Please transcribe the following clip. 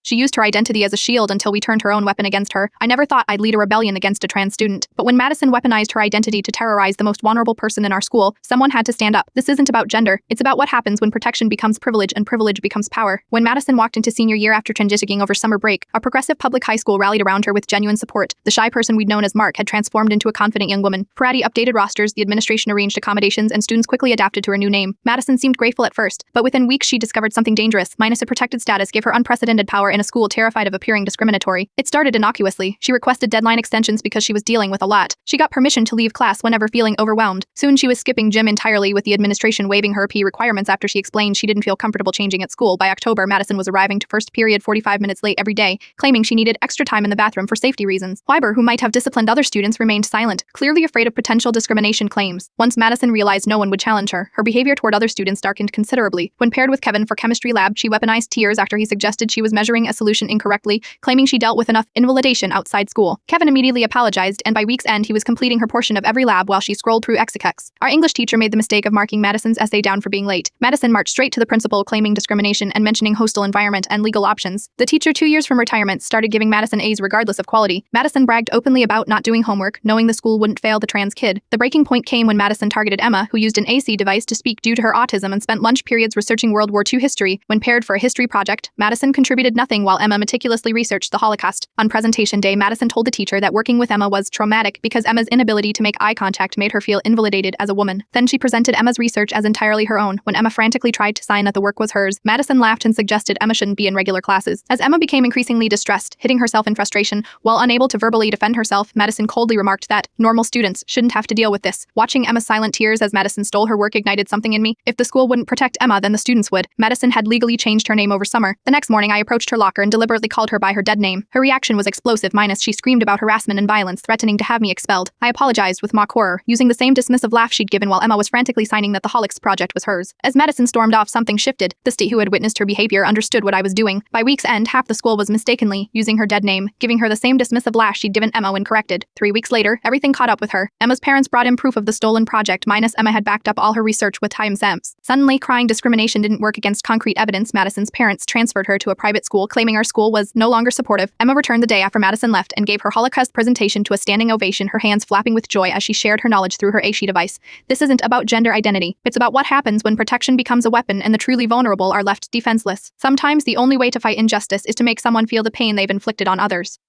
She used her identity as a shield until we turned her own weapon against her. I never thought I'd lead a rebellion against a trans student. But when Madison weaponized her identity to terrorize the most vulnerable person in our school, someone had to stand up. This isn't about gender. It's about what happens when protection becomes privilege and privilege becomes power. When Madison walked into senior year after transitioning over summer break, a progressive public high school rallied around her with genuine support. The shy person we'd known as Mark had transformed into a confident young woman. Parati updated rosters, the administration arranged accommodations, and students quickly adapted to her new name. Madison seemed grateful at first, but within weeks she discovered something dangerous. Minus a protected status gave her unprecedented power in a school terrified of appearing discriminatory. It started innocuously. She requested deadline extensions because she was dealing with a lot. She got permission to leave class whenever feeling overwhelmed. Soon she was skipping gym entirely, with the administration waiving her P requirements after she explained she didn't feel comfortable changing at school. By October, Madison was arriving to first period 45 minutes late every day, claiming she needed extra time in the bathroom for safety reasons. Weiber, who might have disciplined other students, remained silent, clearly afraid of potential discrimination claims. Once Madison realized no one would challenge her, her behavior toward other students darkened considerably. When paired with Kevin for chemistry lab, she weaponized tears after he suggested she was measuring a solution incorrectly, claiming she dealt with enough invalidation outside school. Kevin immediately apologized, and by week's end he was completing her portion of every lab while she scrolled through exegex. Our English teacher made the mistake of marking Madison's essay down for being late. Madison marched straight to the principal, claiming discrimination and mentioning hostile environment and legal options. The teacher, 2 years from retirement, started giving Madison A's regardless of quality. Madison bragged openly about not doing homework, knowing the school wouldn't fail the trans kid. The breaking point came when Madison targeted Emma, who used an AC device to speak due to her autism and spent lunch periods researching World War II history. When paired for a history project, Madison contributed nothing while Emma meticulously researched the Holocaust. On presentation day, Madison told the teacher that working with Emma was traumatic because Emma's inability to make eye contact made her feel invalidated as a woman. Then she presented Emma's research as entirely her own. When Emma frantically tried to sign that the work was hers, Madison laughed and suggested Emma shouldn't be in regular classes. As Emma became increasingly distressed, hitting herself in frustration, while unable to verbally defend herself, Madison coldly remarked that normal students shouldn't have to deal with this. Watching Emma's silent tears as Madison stole her work ignited something in me. If the school wouldn't protect Emma, then the students would. Madison had legally changed her name over summer. The next morning, I approached her locker and deliberately called her by her dead name. Her reaction was explosive, minus she screamed about harassment and violence, threatening to have me expelled. I apologized with mock horror, using the same dismissive laugh she'd given while Emma was frantically signing that the Holics project was hers. As Madison stormed off, something shifted. The state who had witnessed her behavior understood what I was doing. By week's end, half the school was mistakenly using her dead name, giving her the same dismissive lash she'd given Emma when corrected. 3 weeks later, everything caught up with her. Emma's parents brought in proof of the stolen project, minus Emma had backed up all her research with timestamps. Suddenly, crying discrimination didn't work against concrete evidence. Madison's parents transferred her to a private school, claiming our school was no longer supportive. Emma returned the day after Madison left and gave her Holocaust presentation to a standing ovation, her hands flapping with joy as she shared her knowledge through her AC device. This isn't about gender identity. It's about what happens when protection becomes a weapon and the truly vulnerable are left defenseless. Sometimes the only way to fight injustice is to make someone feel the pain they've inflicted on others.